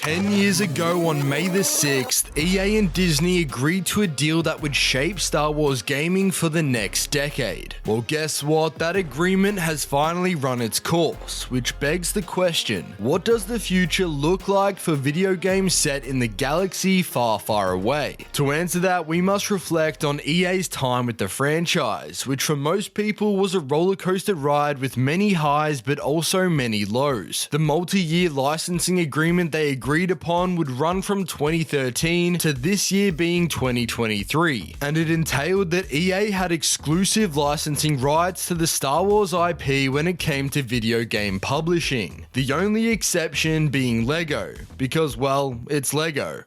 10 years ago on May the 6th, EA and Disney agreed to a deal that would shape Star Wars gaming for the next decade. Well, guess what? That agreement has finally run its course, which begs the question, what does the future look like for video games set in the galaxy far, far away? To answer that, we must reflect on EA's time with the franchise, which for most people was a rollercoaster ride with many highs but also many lows. The multi-year licensing agreement they agreed upon would run from 2013 to this year being 2023, and it entailed that EA had exclusive licensing rights to the Star Wars IP when it came to video game publishing. The only exception being Lego, because well, it's Lego.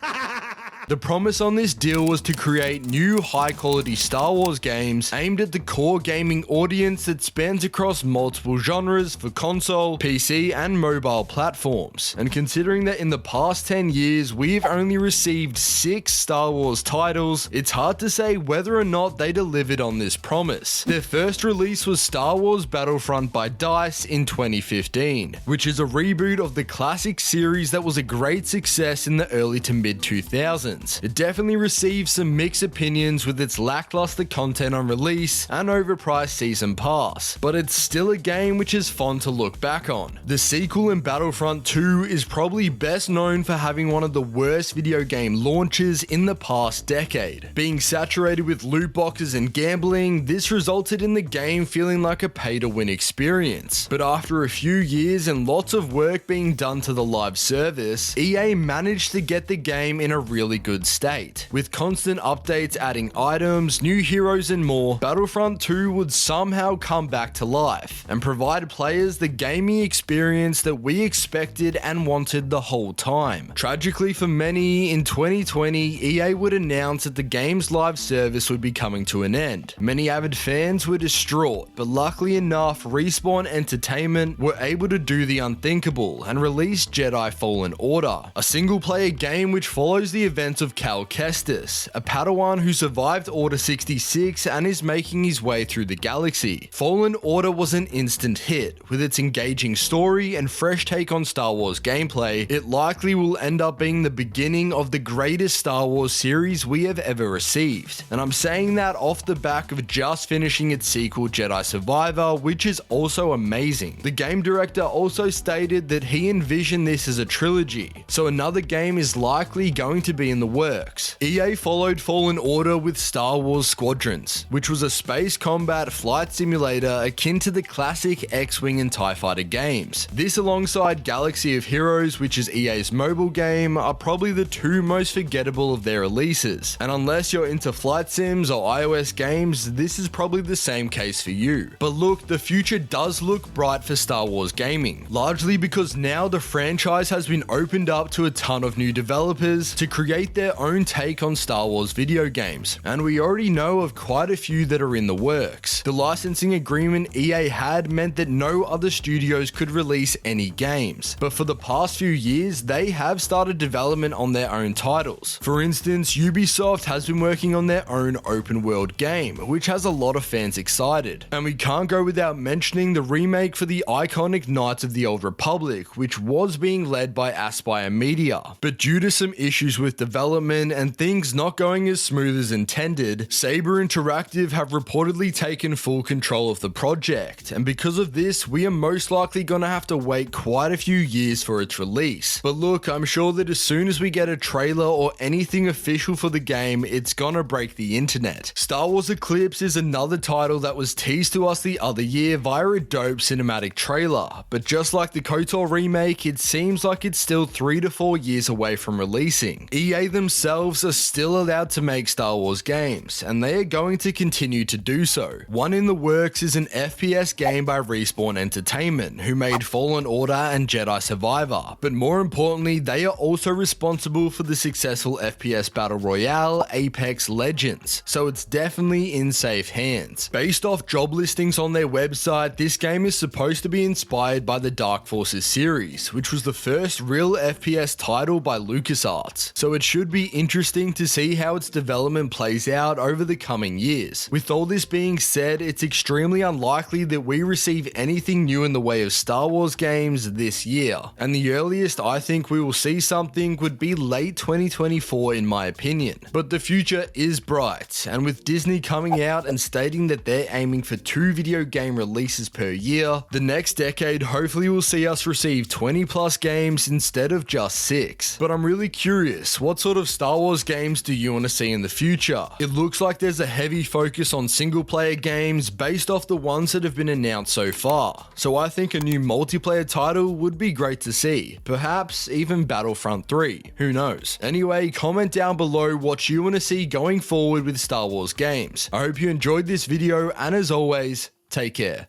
The promise on this deal was to create new high-quality Star Wars games aimed at the core gaming audience that spans across multiple genres for console, PC, and mobile platforms. And considering that in the past 10 years we've only received 6 Star Wars titles, it's hard to say whether or not they delivered on this promise. Their first release was Star Wars Battlefront by DICE in 2015, which is a reboot of the classic series that was a great success in the early to mid 2000s. It definitely received some mixed opinions with its lackluster content on release and overpriced season pass, but it's still a game which is fun to look back on. The sequel in Battlefront 2 is probably best known for having one of the worst video game launches in the past decade. Being saturated with loot boxes and gambling, this resulted in the game feeling like a pay-to-win experience. But after a few years and lots of work being done to the live service, EA managed to get the game in a really good state. With constant updates adding items, new heroes and more, Battlefront 2 would somehow come back to life and provide players the gaming experience that we expected and wanted the whole time. Tragically for many, in 2020, EA would announce that the game's live service would be coming to an end. Many avid fans were distraught, but luckily enough, Respawn Entertainment were able to do the unthinkable and release Jedi Fallen Order, a single-player game which follows the events of Cal Kestis, a Padawan who survived Order 66 and is making his way through the galaxy. Fallen Order was an instant hit. With its engaging story and fresh take on Star Wars gameplay, it likely will end up being the beginning of the greatest Star Wars series we have ever received. And I'm saying that off the back of just finishing its sequel Jedi Survivor, which is also amazing. The game director also stated that he envisioned this as a trilogy, so another game is likely going to be in the works. EA followed Fallen Order with Star Wars Squadrons, which was a space combat flight simulator akin to the classic X-Wing and TIE Fighter games. This alongside Galaxy of Heroes, which is EA's mobile game, are probably the two most forgettable of their releases. And unless you're into flight sims or iOS games, this is probably the same case for you. But look, the future does look bright for Star Wars gaming, largely because now the franchise has been opened up to a ton of new developers to create their own take on Star Wars video games, and we already know of quite a few that are in the works. The licensing agreement EA had meant that no other studios could release any games, but for the past few years they have started development on their own titles. For instance, Ubisoft has been working on their own open world game, which has a lot of fans excited. And we can't go without mentioning the remake for the iconic Knights of the Old Republic, which was being led by Aspyr Media, but due to some issues with development and things not going as smooth as intended, Saber Interactive have reportedly taken full control of the project, and because of this, we are most likely gonna have to wait quite a few years for its release. But look, I'm sure that as soon as we get a trailer or anything official for the game, it's gonna break the internet. Star Wars Eclipse is another title that was teased to us the other year via a dope cinematic trailer, but just like the KOTOR remake, it seems like it's still 3 to 4 years away from releasing. EA themselves are still allowed to make Star Wars games, and they are going to continue to do so. One in the works is an FPS game by Respawn Entertainment, who made Fallen Order and Jedi Survivor, but more importantly, they are also responsible for the successful FPS Battle Royale Apex Legends, so it's definitely in safe hands. Based off job listings on their website, this game is supposed to be inspired by the Dark Forces series, which was the first real FPS title by LucasArts, so it should should be interesting to see how its development plays out over the coming years. With all this being said, it's extremely unlikely that we receive anything new in the way of Star Wars games this year, and the earliest I think we will see something would be late 2024 in my opinion. But the future is bright, and with Disney coming out and stating that they're aiming for 2 video game releases per year, the next decade hopefully will see us receive 20 plus games instead of just 6. But I'm really curious, what sort of Star Wars games do you want to see in the future? It looks like there's a heavy focus on single player games based off the ones that have been announced so far, so I think a new multiplayer title would be great to see, perhaps even Battlefront 3, who knows. Anyway, comment down below what you want to see going forward with Star Wars games. I hope you enjoyed this video, and as always, take care.